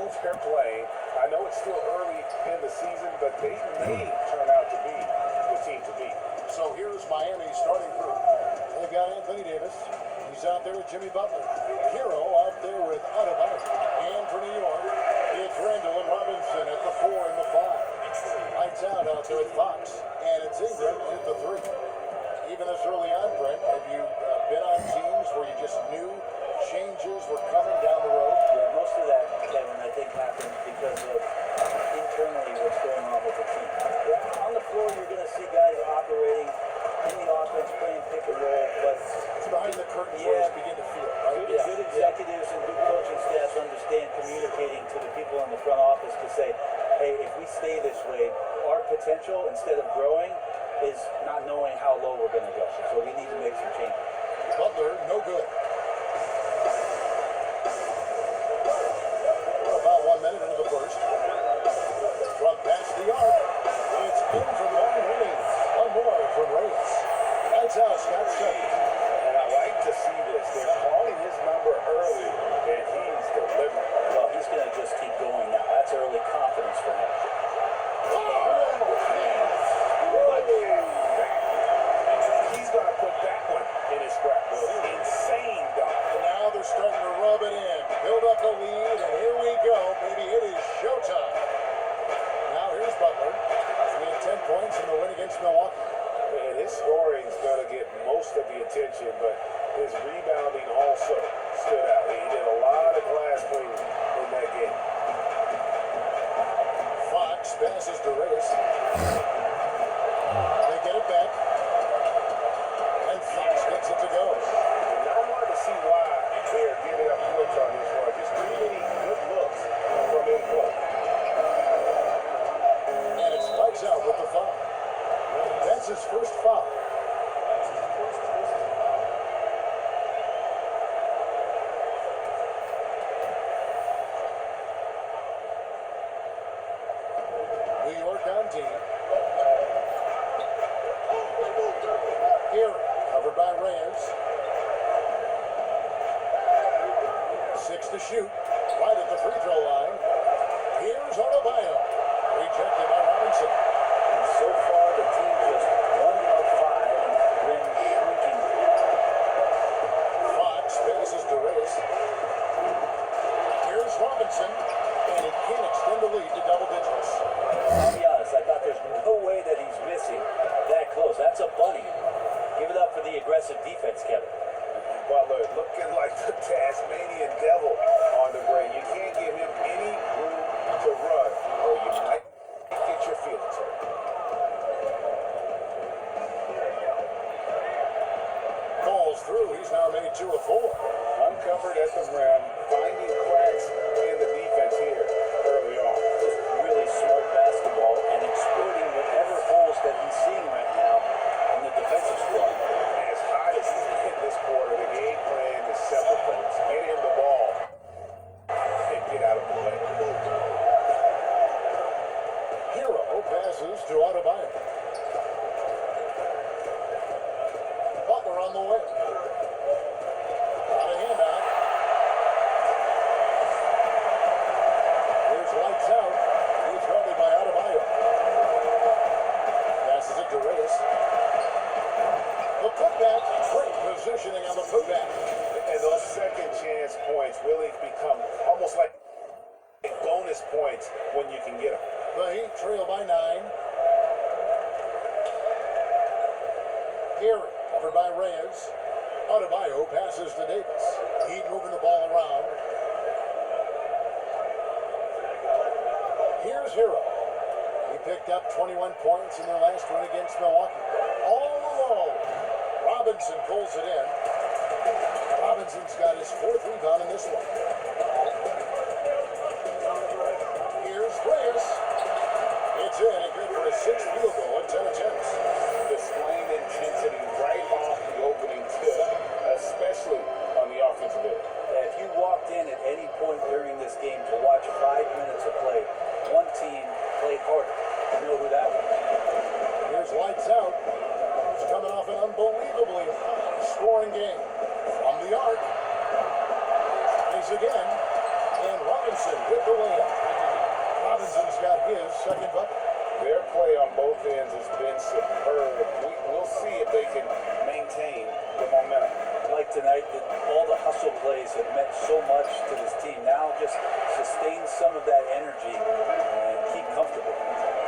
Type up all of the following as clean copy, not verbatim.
move they're playing, I know it's still early in the season, but they may turn out to be the team to beat. So here's Miami's starting group. They've got Anthony Davis. He's out there with Jimmy Butler. Hero out there with Adebayo. And for New York, it's Randall and Robinson at the 4 and the 5. Lights out there with Fox. And it's Ingram at the 3. Even this early on, Brent, have you been on teams where you just knew changes were coming down the road? Yeah, most of that, Kevin, I think happened because of internally what's going on with the team. Yeah, on the floor, you're going to see guys operating in the offense, playing pick and roll, but it's behind the curtains where you begin to feel, right? Good executives and good coaching staffs understand communicating to the people in the front office to say, hey, if we stay this way, our potential, instead of growing, is not knowing how low we're going to go. So we need to make some changes. Butler, no good. About 1 minute into the first. From past the arc. It's in from long range. One more from Reyes. Lights out, Scott Stevens. And I like to see this. They're calling his number early, and he's delivering. Well, he's going to just keep going now. That's early confidence for him. He's going to put that one in his scrapbook. Insane dunk. And now they're starting to rub it in. Build up the lead, and here we go. Baby, it is showtime. Now here's Butler. He had 10 points in the win against Milwaukee. And his scoring is going to get most of the attention, but his rebounding also stood out. He did a lot of glass cleaning in that game. Fox passes to Reyes. They get it back. And Fox gets it to go. Not hard to see why they are giving up points on this one. Just too many good looks from in play. And it's lights out with the foul. That's his first foul. New York on team. Here, covered by Reyes. 6 to shoot. Right at the free throw line. Here's Adebayo. Rejected by Robinson. And so far, the team just 1 of 5, and that rim shrinking. Fox passes to Reyes. Here's Robinson. And he can't extend the lead to double digits. I'll be honest, I thought there's no way that he's missing that close. That's a bunny. Give it up for the aggressive defense, Kevin. Butler looking like the Tasmanian devil on the break. You can't give him any room to run, or you might get your feelings hurt. Falls through. He's now made 2 of 4. Uncovered at the rim, finding cracks in the defense here early on. Just really smart basketball and exploiting whatever holes that he's seeing right now in the defensive squad. As high as he's hit this quarter, the game plan is several things. Get him the ball and get out of the way. Hero passes to Adebayo. Butler on the way. Got a handout. Here's lights out. He's guarded by Adebayo. Passes it to Reyes. The putback. Great positioning on the putback. And those second chance points really become almost like bonus points when you can get them. The Heat trail by 9. Gary, covered by Reyes. Adebayo passes to Davis. Heat moving the ball around. Here's Hero. He picked up 21 points in their last win against Milwaukee. All alone. Robinson pulls it in. Robinson's got his 4th rebound in this one. Here's Reyes. It's in and good for his 6th field goal in 10 attempts. Displaying intensity right off the opening tip, especially on the offensive end. If you walked in at any point during this game to watch 5 minutes of play, one team played harder. You know who that was? Here's lights out. He's coming off an unbelievably high-scoring game. From the arc. Plays again. And Robinson with the layup. Robinson's got his second bucket. Their play on both ends has been superb. We'll see if they can maintain the momentum. Like tonight, all the hustle plays have meant so much to this team. Now just sustain some of that energy and keep comfortable.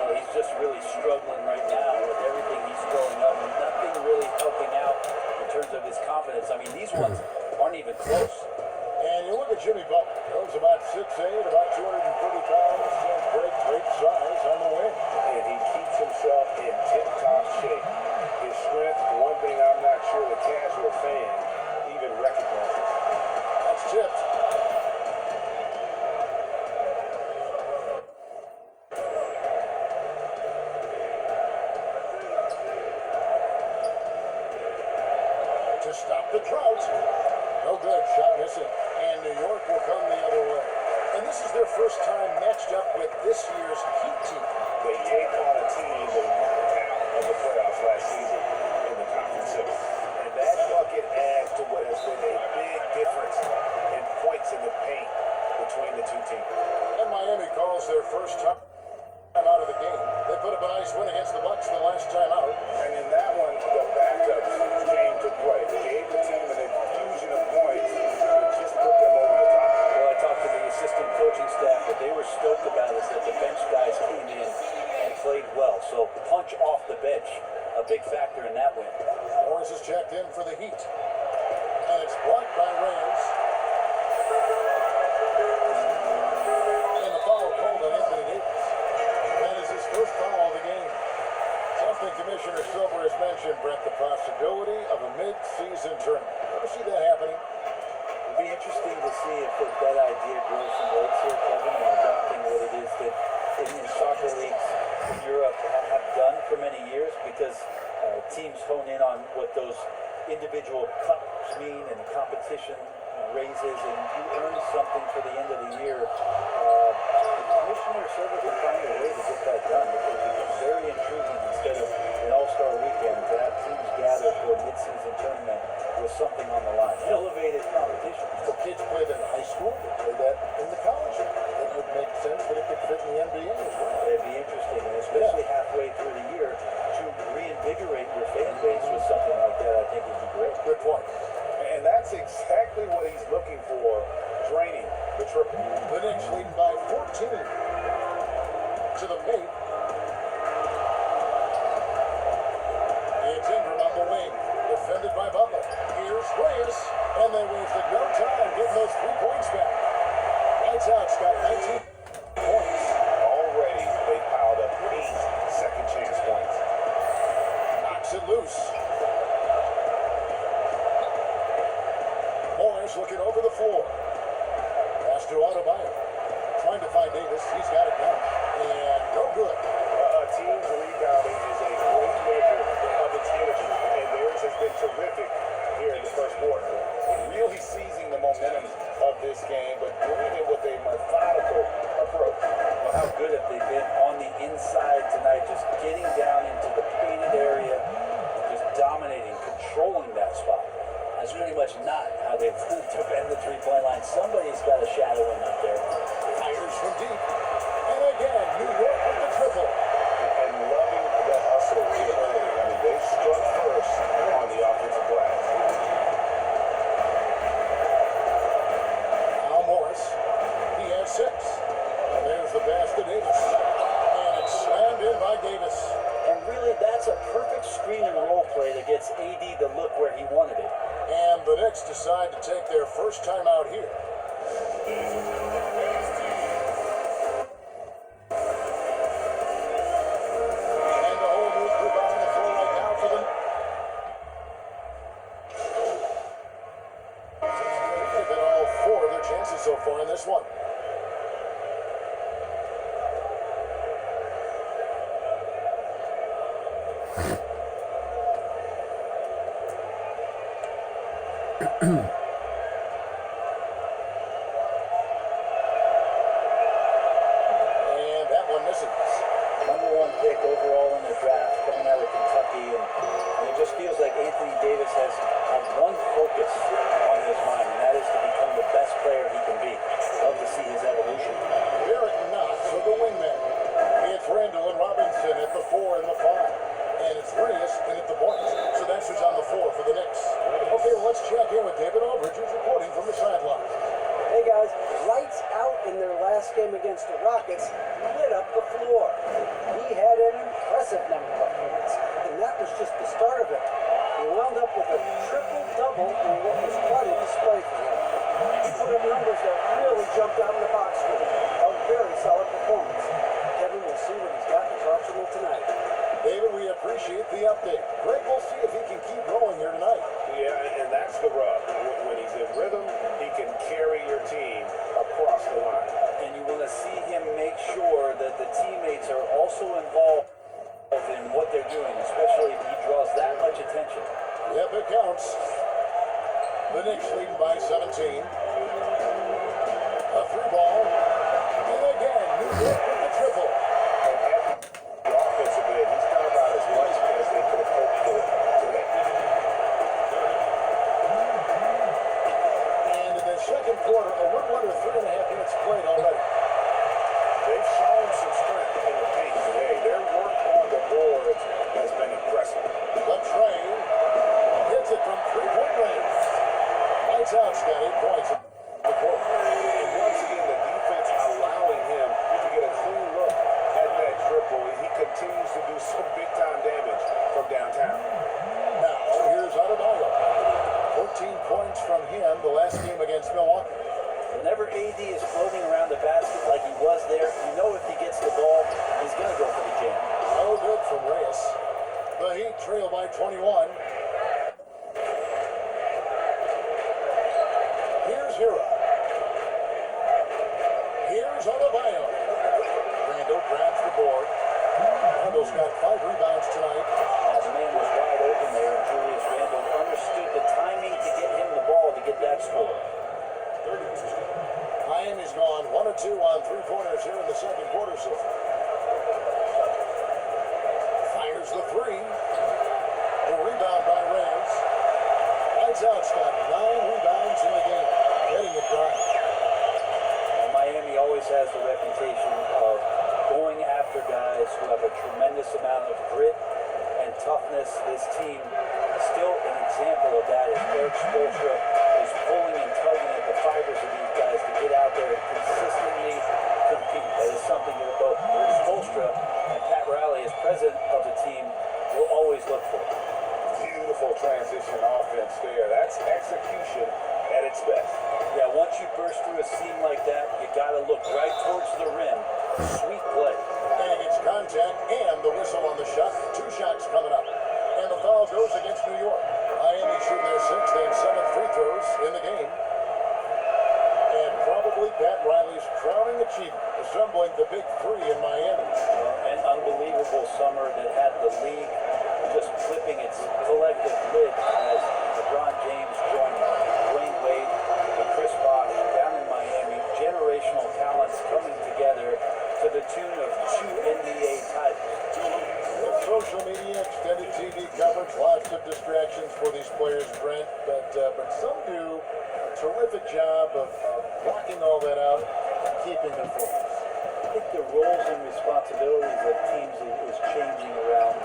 He's just really struggling right now with everything he's throwing up. Nothing really helping out in terms of his confidence. I mean, these ones aren't even close. And you look at Jimmy Butler. He's about 6'8", about 230 pounds, and great size on the wing. And he keeps himself in tip-top shape. His strength, one thing I'm not sure the casual fan even recognizes. That's tipped. To stop the drought. No good. Shot missing. And New York will come the other way. And this is their first time matched up with this year's Heat team. They take on a team they knocked out of the playoffs last season in the conference semis. And that bucket adds to what has been a big difference in points in the paint between the two teams. And Miami calls their first time out of the game. They put up a nice win against the Bucks the last time out. And in that one, the backups came to play. They gave the team an infusion of points and just put them over the top. Well, I talked to the assistant coaching staff. What they were stoked about is that the bench guys came in and played well. So punch off the bench, a big factor in that win. Morris is checked in for the Heat. And it's blocked by Reyes. And the foul called on Anthony Davis. That is his first foul of the game. Something Commissioner Silver has mentioned, Brett, the possibility of a mid-season tournament. Ever see that happening? It'd be interesting to see if that idea grows some legs here, Kevin, and adopting what it is that in soccer leagues in Europe have done for many years, because teams hone in on what those individual cups mean and competition raises, and you earn something for the end of the year. Commissioner Silver can find a way to get that done. It becomes very intriguing instead of an all-star weekend to have teams gather for a mid-season tournament with something on the line. Elevated competition. So kids play that in high school, they play that in the college. It would make sense that it could fit in the NBA as well. It'd be interesting, and especially halfway through the year, to reinvigorate your fan base with something like that, I think would be great. Good point. And that's exactly what he's looking for, draining the triple. The Knicks leading by 14 to the paint. It's Ingram on the wing, defended by Butler. Here's Reyes, and they wasted no time getting those 3 points back. Lights out's got 19 points. Already, they piled up 8 second chance points. Knocks it loose. Morris looking over the floor. Pass to Adebayo. Trying to find Davis. He's got it down. And no good. A team's rebounding is a great measure of its energy, and theirs has been terrific here in the first quarter. Really seizing the momentum of this game, but doing it with a methodical approach. Well, how good have they been on the inside tonight, just getting down into the painted area, just dominating, controlling that spot. That's pretty much not how they've defended the three-point line. Somebody's got a shadow in out there. Fires from deep. And again, New York with the triple. And loving the hustle here early. I mean, they struck first on the offensive glass. Now Morris. He has 6. And there's the pass to Davis. And it's slammed in by Davis. And really, that's a perfect screen and roll play that gets AD to look where he wanted it. And the Knicks decide to take their first time out here. And a whole new group out on the floor right now for them. They've been all 4 of their chances so far in this one. And that one misses. Number 1 pick overall in the draft, coming out of Kentucky, and it just feels like Anthony Davis has one focus on his mind, and that is to become the best player he can be. Love to see last game against the Rockets, lit up the floor. He had an impressive number of points, and that was just the start of it. He wound up with a triple-double in what was quite a display for him. He put up numbers that really jumped out in the box score. A very solid performance. Kevin will see what he's got in his arsenal tonight. David, we appreciate the update. Greg, we'll see if he can keep growing here tonight. Yeah, and that's the rub. When he's in rhythm, he can carry your team across the line. And you want to see him make sure that the teammates are also involved in what they're doing, especially if he draws that much attention. Yep, it counts. The Knicks leading by 17. A through ball. And again, New York with the triple. And after the offensive end, he's done about as much as they could have hoped for today. And in the second quarter, a little under 3.5 minutes played already. They've shown some strength in the paint today. Their work on the boards has been impressive. But Trey hits it from three-point range. Lights out, Scott, 8 points. The court. And once again, the defense allowing him to get a clean look at that triple. He continues to do some big-time damage from downtown. Now, here's Adebayo. 14 points from him the last game against Milwaukee. Whenever AD is floating around the basket like he was there, you know if he gets the ball, he's going to go for the jam. No good from Reyes. The Heat trail by 21. Here's Hero. Here's Adebayo. Randall grabs the board. Randall's got 5 rebounds tonight. The man was wide open there, and Julius Randle understood the timing to get him the ball to get that score. Miami's gone 1 of 2 on three-pointers here in the second quarter so far. Fires the three. A rebound by Reyes. Lights out, Scott. 9 rebounds in the game. Getting it done. And Miami always has the reputation of going after guys who have a tremendous amount of grit and toughness. This team, still an example of that, is Eric Spoelstra is pulling and tugging at the fibers of these guys to get out there and consistently compete. That is something that both Eric Spoelstra and Pat Riley, as president of the team, will always look for. Beautiful transition offense there. That's execution at its best. Yeah, once you burst through a seam like that, you got to look right towards the rim. Sweet play. And it's contact and the whistle on the shot. 2 shots coming up. And the foul goes against New York. Miami shooting their 6th and 7th free throws in the game. And probably Pat Riley's crowning achievement, assembling the big 3 in Miami. An unbelievable summer that had the league just flipping its collective lid as LeBron James joined Dwayne Wade and Chris Bosh down in Miami. Generational talents coming together to the tune of 2 NBA titles. With social media, extended TV coverage, lots of distractions for these players, Brent, but some do a terrific job of blocking all that out and keeping them focused. I think the roles and responsibilities of teams is changing around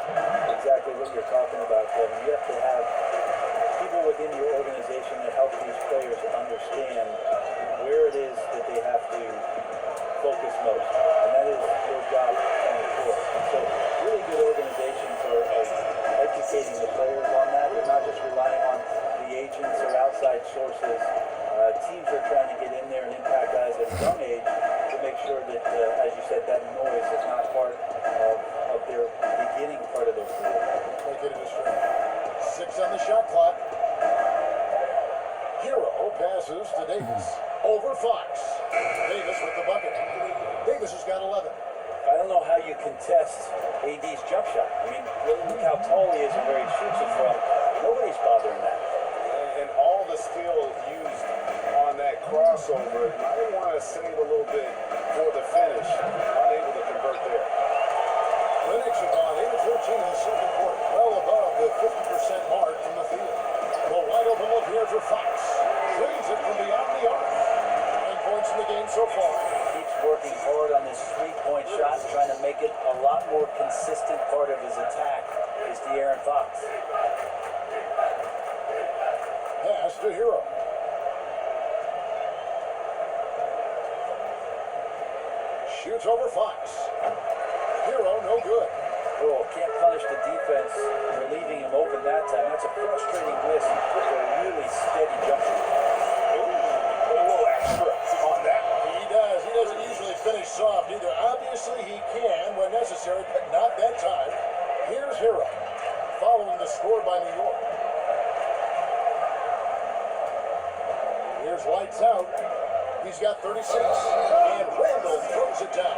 exactly what you're talking about, Kevin. You have to have people within your organization that help these players understand where it is that they have to focus most, and that is your job on the court. And so really good organizations are educating the players on that. They're not just relying on the agents or outside sources. Teams are trying to get in there and impact guys at a young age to make sure that, as you said, that noise is not part of their beginning part of their career. Make it a distraction. 6 on the shot clock. Hero passes to Davis. Over Fox. Davis with the bucket. Davis has got 11. I don't know how you contest AD's jump shot. I mean, look how tall he is and where he shoots it from. Nobody's bothering that. And all the skill used on that crossover, you might want to save a little bit for the finish. Unable to convert there. The Knicks have gone 8 of 14 in the second quarter, well above the 50% mark from the field. The wide open look here for Fox. Drains it from beyond the arc. 9 points in the game so far. Keeps working hard on this three-point shot, trying to make it a lot more consistent part of his attack is De'Aaron Fox. Pass to Hero. Shoots over Fox. Hero, no good. Oh, can't punish the defense for leaving him open that time. That's a frustrating miss for a really steady jump shot. Ooh, a little extra on that one. He does. He doesn't usually finish soft either. Obviously, he can when necessary, but not that time. Here's Hero, following the score by New York. Here's lights out. He's got 36, and Randall throws it down.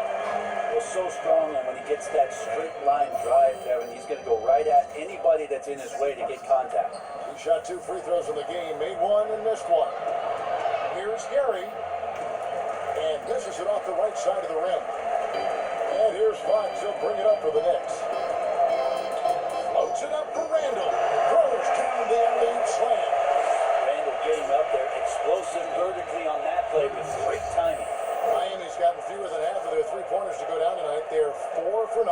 Was so strong, and when he gets that straight line drive, Kevin, he's going to go right at anybody that's in his way to get contact. He shot 2 free throws in the game, made 1 and missed 1. Here's Gary, and misses it off the right side of the rim. And here's Fox, he'll bring it up for the Knicks. Floats it up for Randall, throws down the alley-oop slam. Randall getting up there, explosive vertically on that play with great timing. Miami's gotten fewer than half of their three-pointers to go down tonight. They're 4 for 9.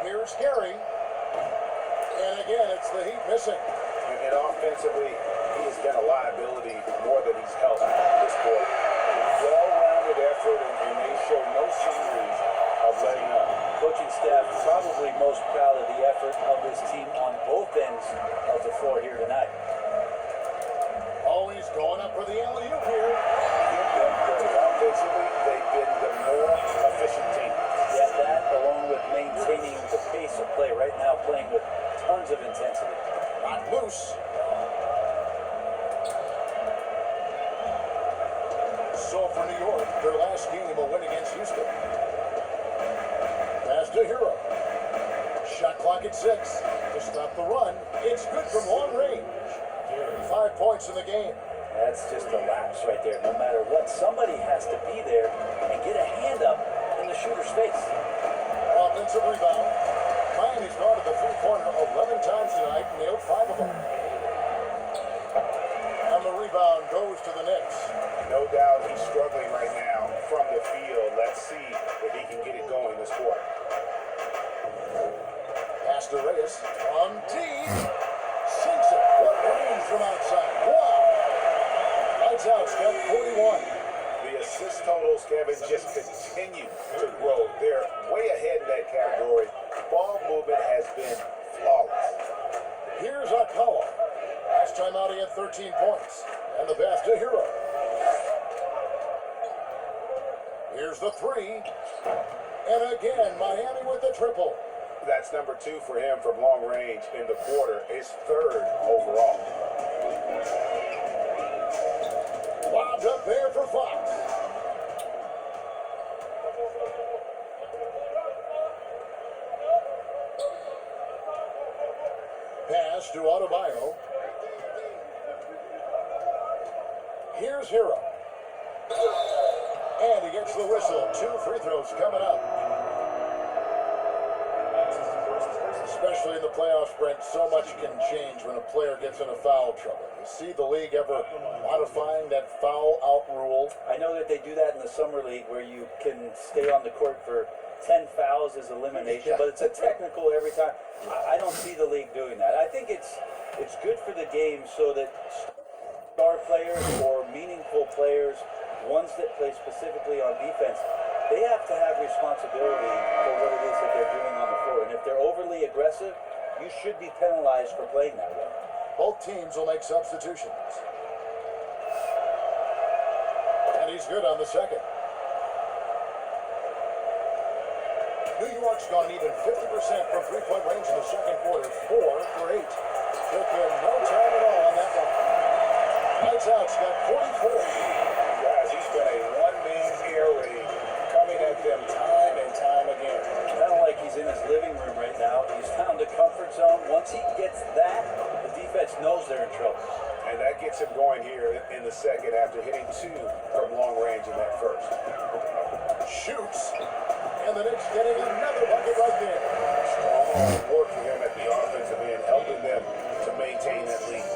Here's Gary. And again, it's the Heat missing. And offensively, he has been a liability more than he's helped this quarter. Well-rounded effort, and they show no signs of letting up. Coaching staff probably most proud of the effort of this team on both ends of the floor here tonight. Always going up for the alley-oop here. Offensively, they've been the more efficient team. Yeah, that along with maintaining the pace of play right now, playing with tons of intensity. Not loose. So for New York, their last game, a win against Houston. Pass to Hero. Shot clock at 6 to stop the run. It's good from long range. 5 points in the game. That's just a lapse right there. No matter what, somebody has to be there and get a hand up in the shooter's face. Offensive rebound. Miami's gone to the three-pointer 11 times tonight, nailed 5 of them. And the rebound goes to the Knicks. No doubt he's struggling right now from the field. Let's see if he can get it going this quarter. Pass to Reyes. On D. Sinks it. What range from outside. Wow. Lights out, Steph, 41. The assist totals, Kevin, just continue to grow. They're way ahead in that category. Ball movement has been flawless. Here's Alcala. Last time out, he had 13 points. And the pass to Hero. Here's the 3. And again, Miami with the triple. That's number 2 for him from long range in the quarter. His 3rd overall. Lobbed up there for Fox. Pass to Adebayo. Here's Hero. And he gets the whistle. 2 free throws coming up. Especially in the playoffs, Brent, so much can change when a player gets into foul trouble. You see the league ever modifying that foul out rule? I know that they do that in the summer league where you can stay on the court for 10 fouls as elimination, but it's a technical every time. I don't see the league doing that. I think it's good for the game so that star players or meaningful players, ones that play specifically on defense, they have to have responsibility for what it is that they're doing on the floor. And if they're overly aggressive, you should be penalized for playing that way. Both teams will make substitutions. And he's good on the second. New York's gone even 50% from three-point range in the second quarter. 4 for 8. Took him no time at all on that one. Lights out, Scott, 44. Guys, he's been a one-man air raid coming at them time and time again. Kind of like he's in his living room right now. He's found a comfort zone. Once he gets that, the defense knows they're in trouble. And that gets him going here in the second after hitting 2 from long range in that first. Shoots. And the Knicks getting another bucket right there. Strong work for him at the offensive end, helping them to maintain that lead.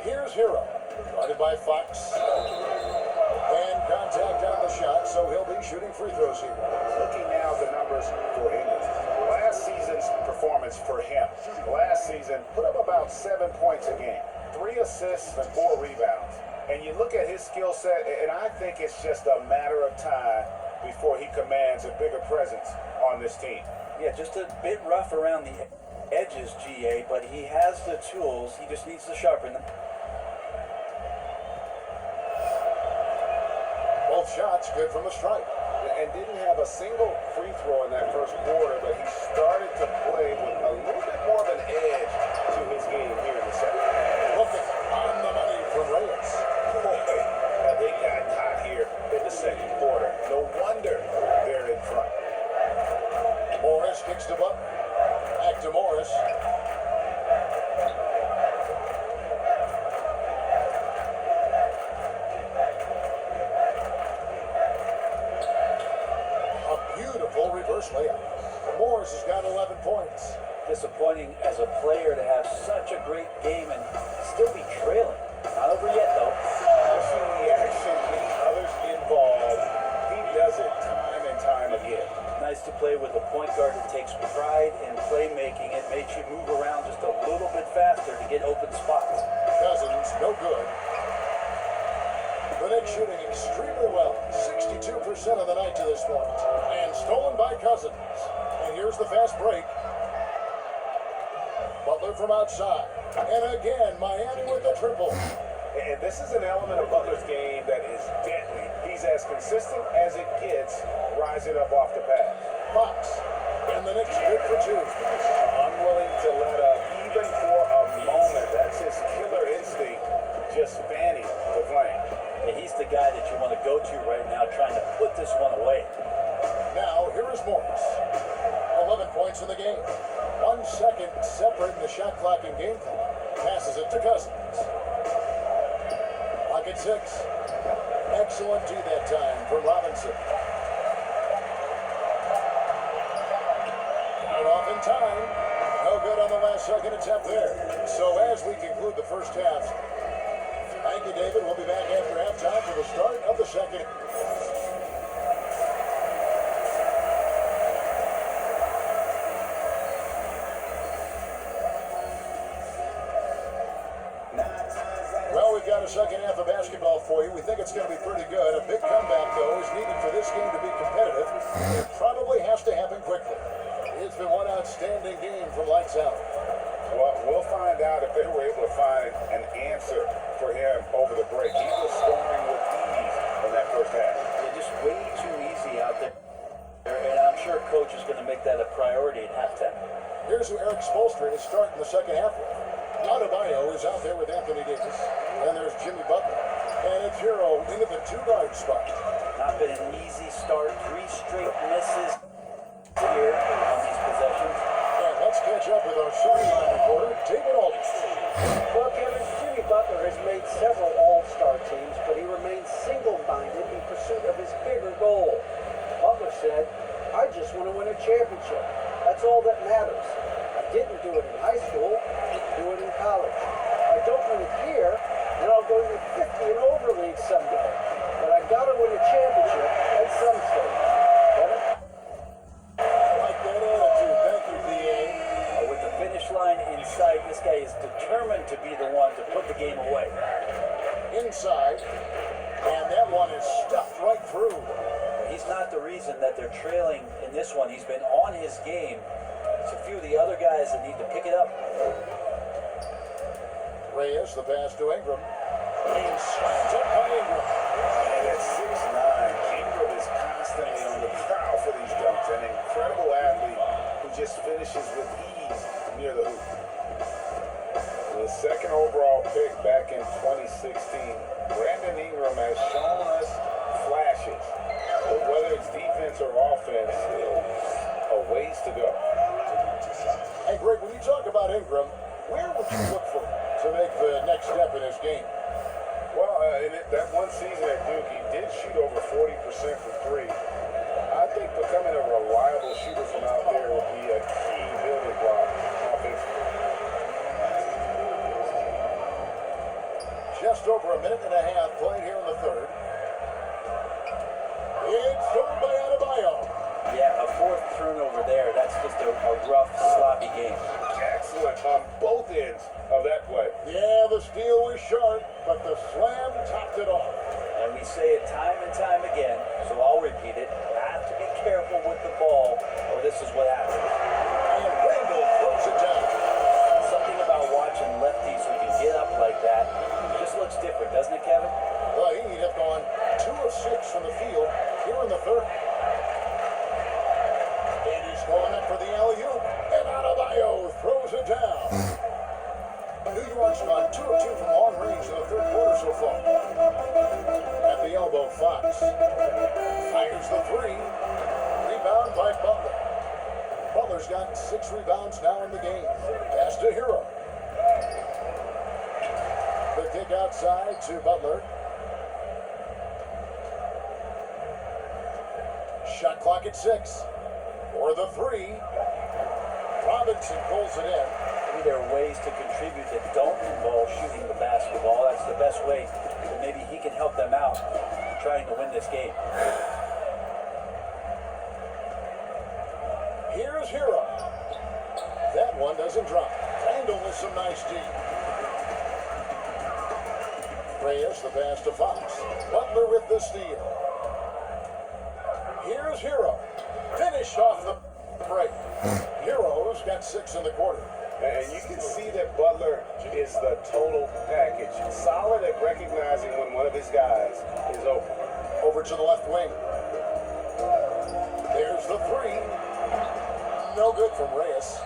Here's Hero. Guarded by Fox. And contact on the shot, so he'll be shooting free throws here. Looking now at the numbers for England. Last season's performance for him. Last season, put up about 7 points a game, 3 assists and 4 rebounds. And you look at his skill set, and I think it's just a matter of time before he commands a bigger presence on this team. Yeah, just a bit rough around the edges, GA, but he has the tools. He just needs to sharpen them. Both shots good from the stripe. And didn't have a single free throw in that first quarter, but he started to play with a little bit more of an edge to his game here in the second. Looking on the money from Reyes. Boy, they got caught here in the second quarter. No wonder they're in front. Morris kicks the button. Back to Morris. Reverse layup. Morris has got 11 points. Disappointing as a player to have such a great game and still be trailing. Not over yet, though. Pushing the action, getting others involved. He does it time and time again. Nice to play with a point guard that takes pride in playmaking. It makes you move around just a little bit faster to get open spots. Cousins, no good. The Knicks shooting extremely well. 62% of the night to this point. And stolen by Cousins. And here's the fast break. Butler from outside. And again, Miami with the triple. And this is an element of Butler's game that is deadly. He's as consistent as it gets, rising up off the pass. Fox. And the Knicks good for two. Unwilling to let up, even for a moment. That's his killer instinct, just fanning the flame. And he's the guy that you want to go to right now, trying to put this one away. Now, here is Morris. 11 points in the game. 1 second separating the shot clock and game clock. Passes it to Cousins. Clock at 6. Excellent D that time from Robinson. Got it off in time. No good on the last second attempt there. So as we conclude the first half, thank you, David. We'll be back after halftime for the start of the second. Well, we've got a second half of basketball for you. We think it's going to be pretty good. A big comeback, though, is needed for this game to be competitive. It probably has to happen quickly. It's been one outstanding game from lights out. Well, we'll find out if they were able to find an answer for him over the break. He was scoring with ease in that first half. They're just way too easy out there. And I'm sure coach is going to make that a priority at halftime. Here's who Eric Spoelstra is starting the second half with. Adebayo is out there with Anthony Davis. And there's Jimmy Butler. And it's Hero into the 2-guard spot. Not been an easy start. 3 straight misses here on these possessions. And let's catch up with our sideline reporter, David Aldridge. Well, Kevin, Jimmy Butler has made several all-star teams, but he remains single-minded in pursuit of his bigger goal. Butler said, "I just want to win a championship. That's all that matters. I didn't do it in high school, didn't do it in college. I don't win it here, and I'll go to 50 and over league someday. But I got to win a championship at some stage." Kevin? Like that attitude. Thank you, D.A. With the finish line in sight, this guy is determined to be the one to put the game away. Inside. And that one is stuffed right through. He's not the reason that they're trailing in this one. He's been on his game. It's a few of the other guys that need to pick it up. Reyes, the pass to Ingram. And slams up by Ingram. And at 6'9", Ingram is constantly on the prowl for these dunks. An incredible athlete who just finishes with ease near the hoop. The second overall pick back in 2016, Brandon Ingram has shown us flashes. But whether it's defense or offense, still a ways to go. Hey, Greg, when you talk about Ingram, where would you look for him to make the next step in his game? Well, in that one season at Duke, he did shoot over 40% from three. I think becoming a reliable shooter from out there would be a key building block offensively. Just over a minute and a half played here in the third. It's stolen by Adebayo. Yeah, a 4th turnover there. That's just a rough, sloppy game. Excellent on both ends of that play. Yeah, the steal was sharp, but the slam topped it off. And we say it time and time again, so I'll repeat it. Have to be careful with the ball, or this is what happens. And Randall throws it down. Something about watching lefties who can get up like that just looks different, doesn't it, Kevin? Well, he'd have gone 2 of 6 from the field here in the third. And he's going up for the alley-oop, and Adebayo throws it down. New York's gone 2 of 2 from long range in the third quarter so far. At the elbow, Fox fires the 3. Rebound by Butler. Butler's got 6 rebounds now in the game. Pass to Hero. The kick outside to Butler. Shot clock at 6. For the 3. Robinson pulls it in. Maybe there are ways to contribute that don't involve shooting the basketball. That's the best way that maybe he can help them out trying to win this game. Here's Hero. That one doesn't drop. Randall with some nice D. Reyes, the pass to Fox. Butler with the steal. Here's Hero. Finished off the break. Hero's got 6 in the quarter. And you can see that Butler is the total package. Solid at recognizing when one of his guys is open. Over to the left wing. There's the 3. No good from Reyes.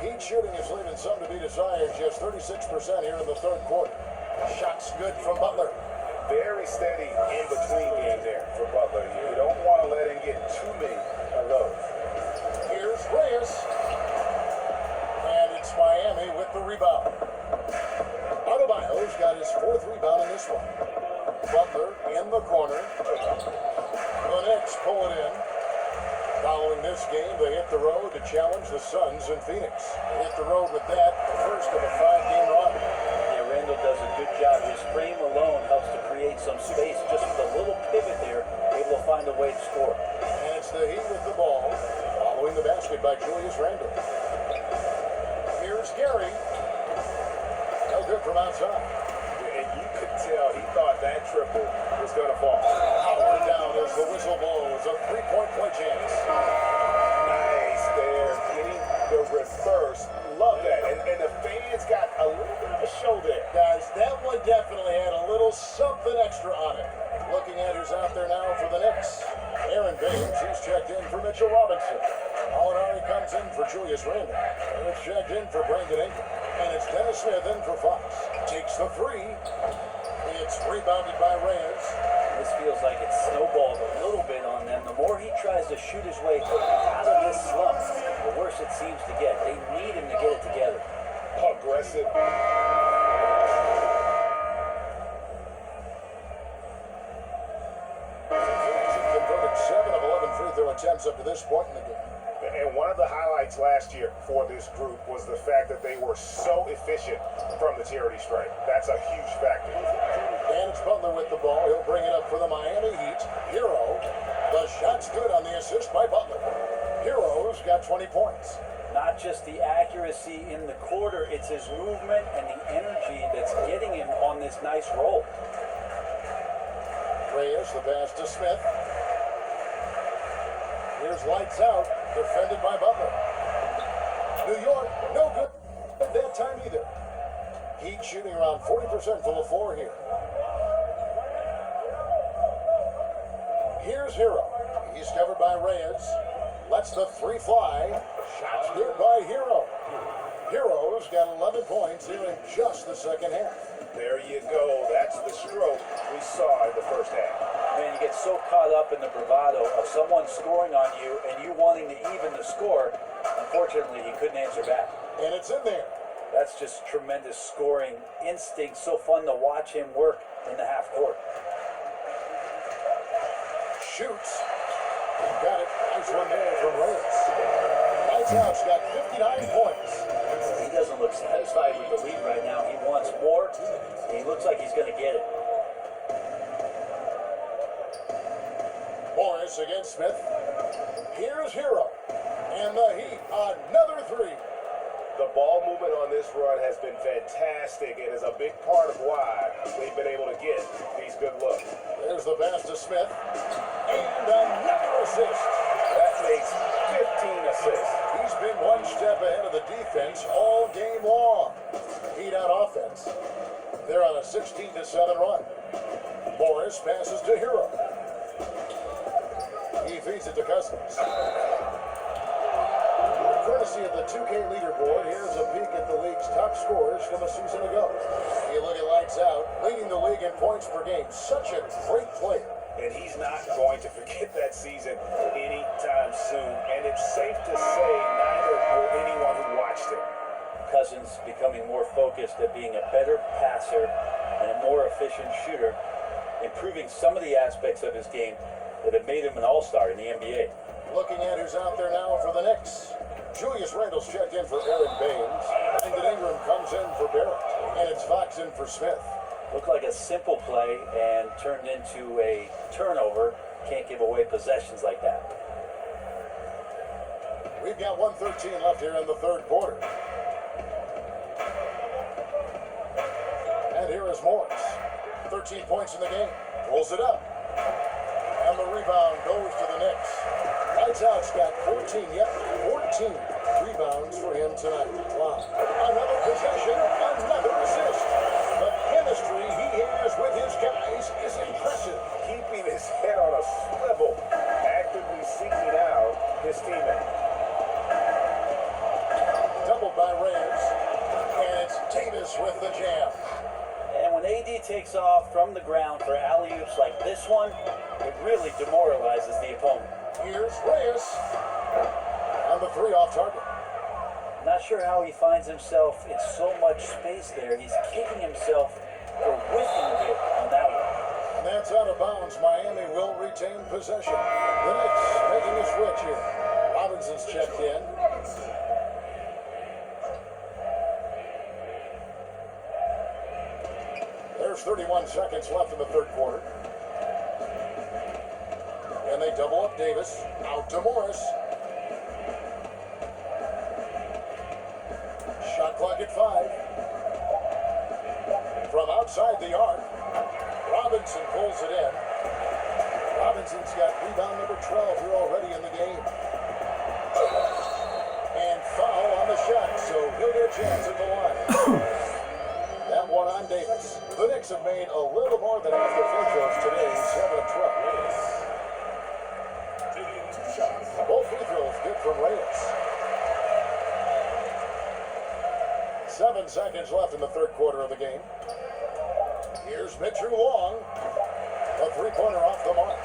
Heat shooting is leaving some to be desired. Just 36% here in the third quarter. Shots good from Butler. Very steady in between game there for Butler. You don't want to let him get too many of those. Here's Reyes. And it's Miami with the rebound. Adebayo's got his 4th rebound in this one. Butler in the corner. The Knicks pull it in. Following this game, they hit the road to challenge the Suns in Phoenix. They hit the road with that, the first of a 5-game run. Yeah, Randall does a good job. His frame alone helps to create some space. Just with a little pivot there, able to find a way to score. And it's the Heat with the ball, following the basket by Julius Randle. Here's Gary. No good from outside. And you could tell he thought that triple was going to fall. Howard down as the whistle blows. A 3-point play chance. Nice there. Getting the reverse. Love that. And the fans got a little bit of a show there. Guys, that one definitely had a little something extra on it. Looking at who's out there now for the Knicks. Aaron Baines, he's checked in for Mitchell Robinson. Molinari comes in for Julius Randle. It's checked in for Brandon Ingram. And it's Dennis Smith in for Fox. Takes the 3. It's rebounded by Reyes. This feels like it's snowballed a little bit on them. The more he tries to shoot his way out of this slump, the worse it seems to get. They need him to get it together. Aggressive. He converted 7 of 11 free throw attempts up to this point in the game. And one of the highlights last year for this group was the fact that they were so efficient from the charity stripe. That's a huge factor. And it's Butler with the ball. He'll bring it up for the Miami Heat. Hero. The shot's good on the assist by Butler. Hero's got 20 points. Not just the accuracy in the quarter, it's his movement and the energy that's getting him on this nice roll. Reyes, the pass to Smith. Here's lights out. Defended by Butler. New York, no good at that time either. Heat shooting around 40% from the floor here. Here's Hero. He's covered by Reyes. Lets the 3 fly. Shots good by Hero. Hero's got 11 points here in just the second half. There you go. That's the stroke we saw in the first half. Man, you get so caught up in the bravado of someone scoring on you and you wanting to even the score. Unfortunately, he couldn't answer back. And it's in there. That's just tremendous scoring instinct. So fun to watch him work in the half court. Shoots. Got it. Nice one there from Reyes. Lights out's got 59 points. He doesn't look satisfied with the lead right now. He wants more. He looks like he's going to get it. Morris against Smith. Here's Hero. And the Heat, another 3. The ball movement on this run has been fantastic and is a big part of why they've been able to get these good looks. There's the pass to Smith. And another assist. That makes 15 assists. He's been one step ahead of the defense all game long. Beat out offense. They're on a 16-7 run. Morris passes to Hero. He feeds it to Cousins. Courtesy of the 2K leaderboard, here's a peek at the league's top scorers from a season ago. You look at lights out, leading the league in points per game. Such a great player. And he's not going to forget that season anytime soon. And it's safe to say neither will anyone who watched him. Cousins becoming more focused at being a better passer and a more efficient shooter, improving some of the aspects of his game that have made him an all-star in the NBA. Looking at who's out there now for the Knicks. Julius Randle's checked in for Aaron Baines. Brandon Ingram comes in for Barrett. And it's Fox in for Smith. Looked like a simple play and turned into a turnover. Can't give away possessions like that. We've got 1:13 left here in the third quarter. And here is Morris. 13 points in the game. Pulls it up. And the rebound goes to the Knicks. Lights out's got 14. Yep, 14 rebounds for him tonight. Wow. Another possession, another assist. The chemistry he has with his guys is impressive. Keeping his head on a swivel, actively seeking out his teammate. Doubled by Reyes. And it's Davis with the jam. And when AD takes off from the ground for alley-oops like this one, it really demoralizes the opponent. Here's Reyes. On the three off target. Not sure how he finds himself in so much space there. He's kicking himself for whiffing a bit on that one. And that's out of bounds. Miami will retain possession. The Knicks making a switch here. Robinson's checked in. There's 31 seconds left in the third quarter. And they double up Davis. Out to Morris. Shot clock at 5. From outside the arc, Robinson pulls it in. Robinson's got rebound number 12 here already in the game. And foul on the shot, so he'll get a chance at the line. That one on Davis. The Knicks have made a little more than half their free throws today, 7 of 12. Both free throws good from Reyes. 7 seconds left in the third quarter of the game. Here's Mitchell Long. A three-pointer off the mark.